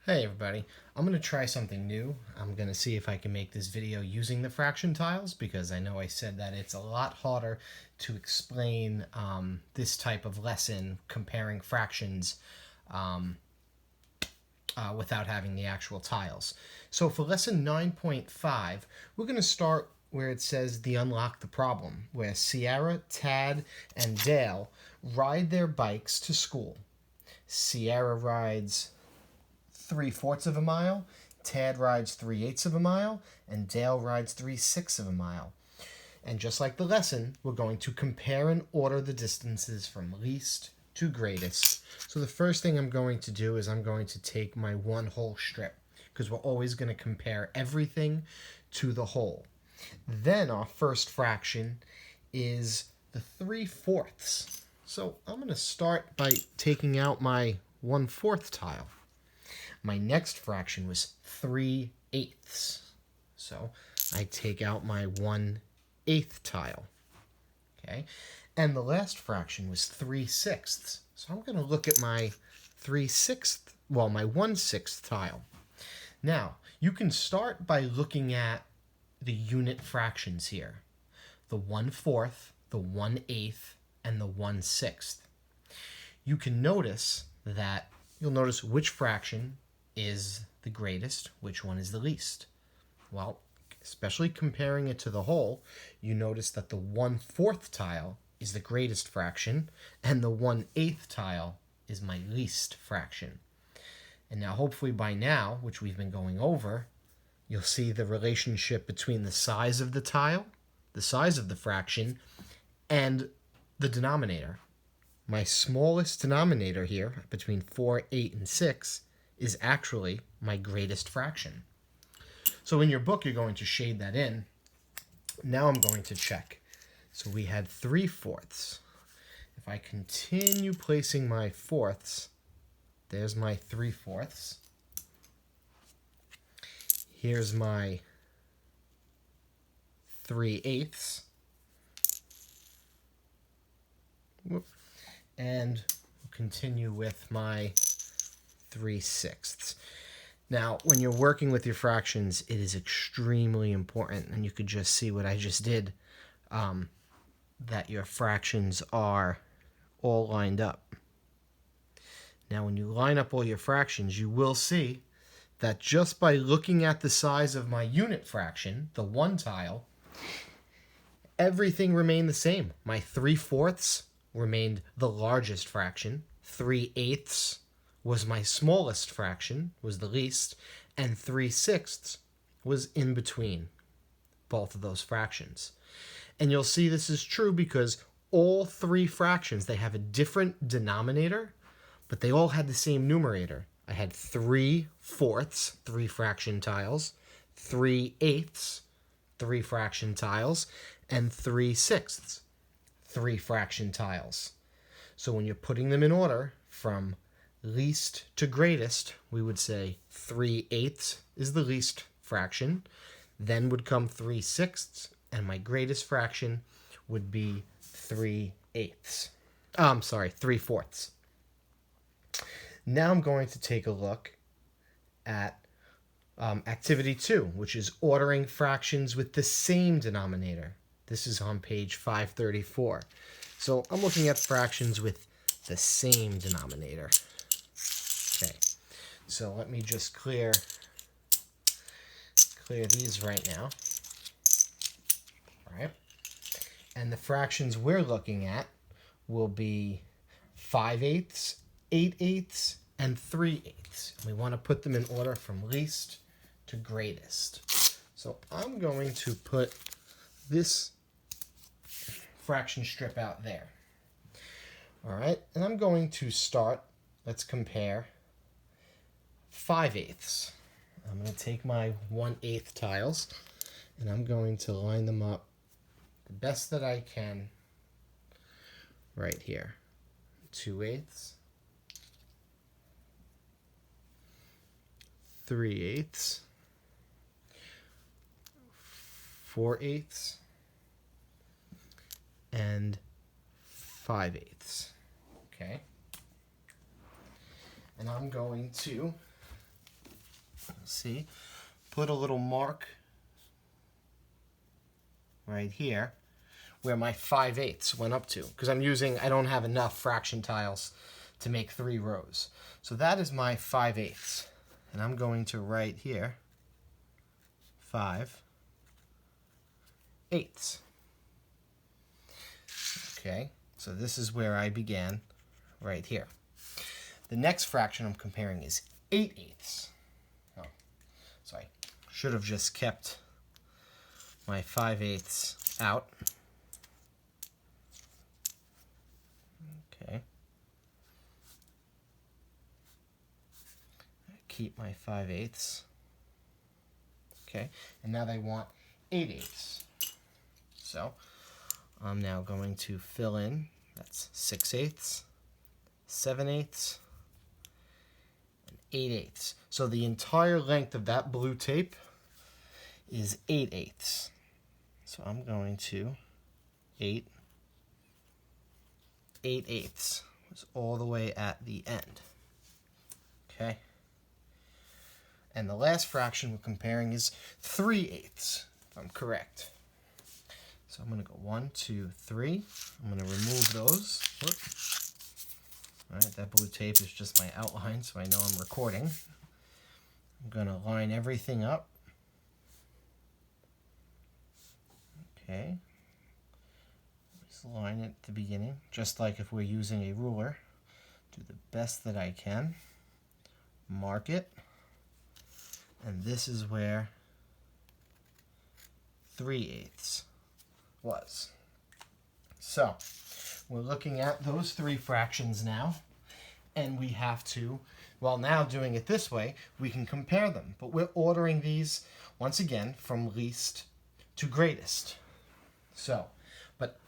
Hey everybody, I'm going to try something new. I'm going to see if I can make this video using the fraction tiles because I know I said that it's a lot harder to explain this type of lesson comparing fractions without having the actual tiles. So for lesson 9.5, we're going to start where it says the unlock the problem, where Sierra, Tad, and Dale ride their bikes to school. Sierra rides 3/4 of a mile, Tad rides 3/8 of a mile, and Dale rides 3/6 of a mile. And just like the lesson, we're going to compare and order the distances from least to greatest. So the first thing I'm going to do is I'm going to take my one whole strip because we're always going to compare everything to the whole. Then our first fraction is the 3/4. So I'm going to start by taking out my 1/4 tile. My next fraction was 3/8. So I take out my 1/8 tile. Okay. And the last fraction was 3/6. So I'm going to look at my 1/6 tile. Now, you can start by looking at the unit fractions here. The 1/4, the 1/8, and the 1/6. You can notice that you'll notice which fraction is the greatest, which one is the least. Well, especially comparing it to the whole, you notice that the 1/4 tile is the greatest fraction, and the 1/8 tile is my least fraction. And now, hopefully by now, which we've been going over, you'll see the relationship between the size of the tile, the size of the fraction, and the denominator. My smallest denominator here, between 4, 8, and 6, is actually my greatest fraction. So in your book, you're going to shade that in. Now I'm going to check. So we had 3/4. If I continue placing my fourths, there's my 3/4. Here's my 3/8. And we'll continue with my 3/6. Now, when you're working with your fractions, it is extremely important, and you could just see what I just did, that your fractions are all lined up. Now, when you line up all your fractions, you will see that just by looking at the size of my unit fraction, the 1 tile, everything remained the same. My 3/4 remained the largest fraction, 3/8 was my smallest fraction, was the least, and 3/6 was in between both of those fractions. And you'll see this is true because all three fractions, they have a different denominator, but they all had the same numerator. I had 3/4, 3 fraction tiles, 3/8, 3 fraction tiles, and 3/6, 3 fraction tiles. So when you're putting them in order from least to greatest, we would say 3/8 is the least fraction. Then would come 3/6, and my greatest fraction would be 3/8. 3/4. Now I'm going to take a look at activity 2, which is ordering fractions with the same denominator. This is on page 534. So I'm looking at fractions with the same denominator. Okay, so let me just clear these right now. All right, and the fractions we're looking at will be 5/8, 8/8, and 3/8. We want to put them in order from least to greatest. So I'm going to put this fraction strip out there. All right, and I'm going to start, let's compare 5/8. I'm going to take my 1/8 tiles, and I'm going to line them up the best that I can right here. 2/8, 3/8, 4/8, and 5/8. Okay. And I'm going to See, put a little mark right here where my 5/8 went up to, because I don't have enough fraction tiles to make 3 rows. So that is my 5/8. And I'm going to write here 5/8. Okay, so this is where I began right here. The next fraction I'm comparing is 8/8. Oh, so I should have just kept my 5/8 out. Okay. Keep my 5/8. Okay, and now they want 8/8. So I'm now going to fill in, that's 6/8, 7/8, and 8/8. So the entire length of that blue tape is 8/8. So I'm going to 8/8 was all the way at the end. Okay. And the last fraction we're comparing is 3/8, if I'm correct. So I'm going to go 1, 2, 3. I'm going to remove those. Whoop. All right, that blue tape is just my outline, so I know I'm recording. I'm going to line everything up. Okay. Just line it at the beginning, just like if we're using a ruler. Do the best that I can. Mark it. And this is where 3/8 was. So we're looking at those 3 fractions now, and we have to, well, now doing it this way, we can compare them. But we're ordering these, once again, from least to greatest. So, but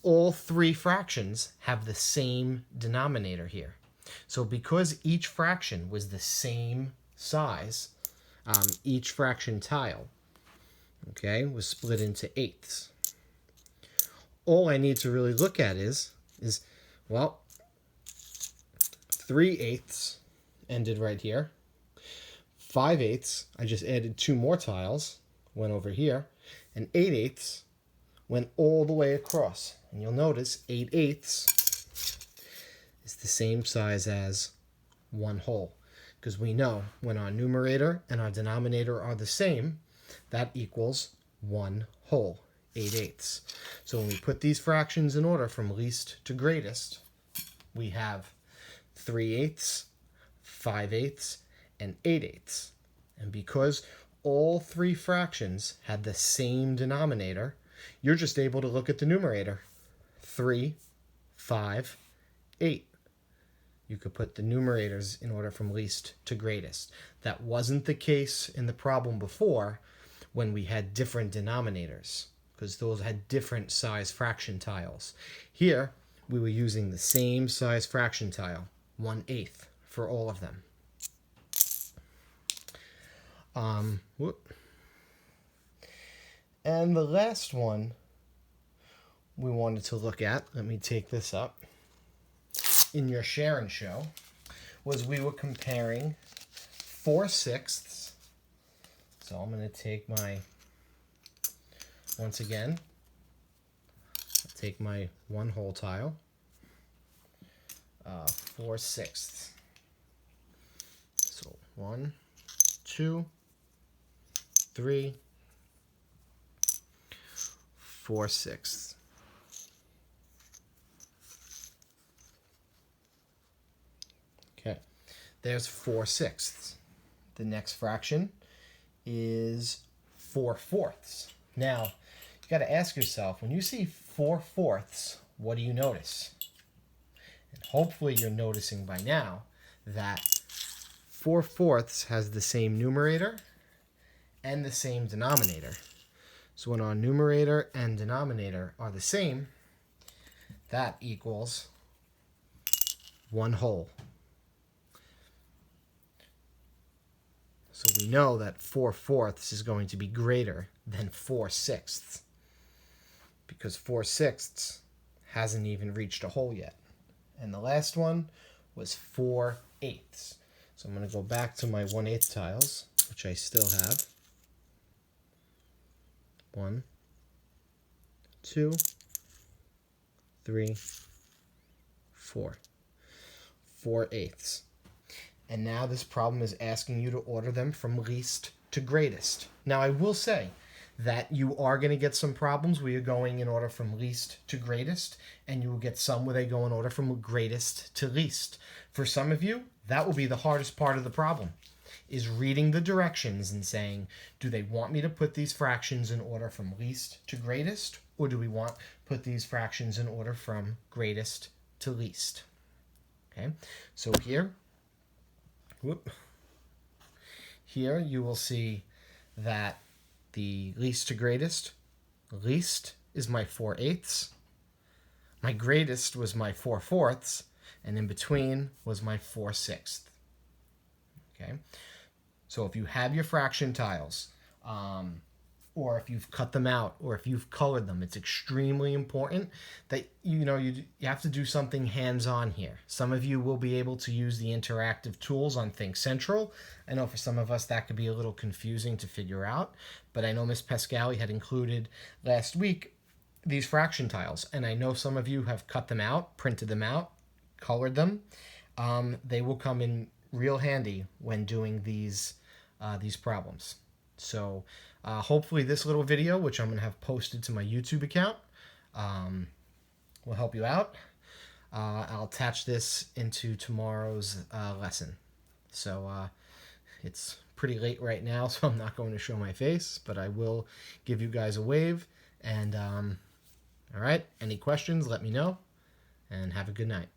all 3 fractions have the same denominator here. So because each fraction was the same size, each fraction tile, okay, was split into 8ths. All I need to really look at is well, 3/8 ended right here. 5/8, I just added 2 more tiles, went over here, and 8/8 went all the way across. And you'll notice 8/8 is the same size as 1 whole. Because we know when our numerator and our denominator are the same, that equals 1 whole, 8/8. So when we put these fractions in order from least to greatest, we have 3/8, 5/8, and 8/8. And because all 3 fractions had the same denominator, you're just able to look at the numerator. 3, 5, 8. You could put the numerators in order from least to greatest. That wasn't the case in the problem before when we had different denominators, because those had different size fraction tiles. Here, we were using the same size fraction tile, 1/8 for all of them. And the last one we wanted to look at, let me take this up, in your share and show, was we were comparing 4/6. So I'm going to take my, once again, I'll take my 1 whole tile, 4/6. So 1, 2, 3, 4/6. Okay, there's 4/6. The next fraction is 4/4. Now, you got to ask yourself, when you see 4/4, what do you notice? And hopefully you're noticing by now that 4/4 has the same numerator and the same denominator. So when our numerator and denominator are the same, that equals 1 whole. So we know that 4/4 is going to be greater than 4/6, because 4/6 hasn't even reached a whole yet. And the last one was 4/8. So I'm going to go back to my 1/8 tiles, which I still have. 1, 2, 3, 4. 4/8. And now this problem is asking you to order them from least to greatest. Now I will say that you are going to get some problems where you're going in order from least to greatest, and you will get some where they go in order from greatest to least. For some of you, that will be the hardest part of the problem, is reading the directions and saying, do they want me to put these fractions in order from least to greatest, or do we want to put these fractions in order from greatest to least? Okay, so here you will see that the least to greatest, least is my 4/8, my greatest was my 4/4, and in between was my 4/6. Okay, so if you have your fraction tiles, or if you've cut them out, or if you've colored them, it's extremely important that you have to do something hands-on here. Some of you will be able to use the interactive tools on Think Central. I know for some of us that could be a little confusing to figure out, but I know Miss Pascali had included last week these fraction tiles, and I know some of you have cut them out, printed them out, colored them. They will come in real handy when doing these problems. So hopefully this little video, which I'm going to have posted to my YouTube account, will help you out. I'll attach this into tomorrow's lesson. So it's pretty late right now, so I'm not going to show my face, but I will give you guys a wave. And all right, any questions, let me know, and have a good night.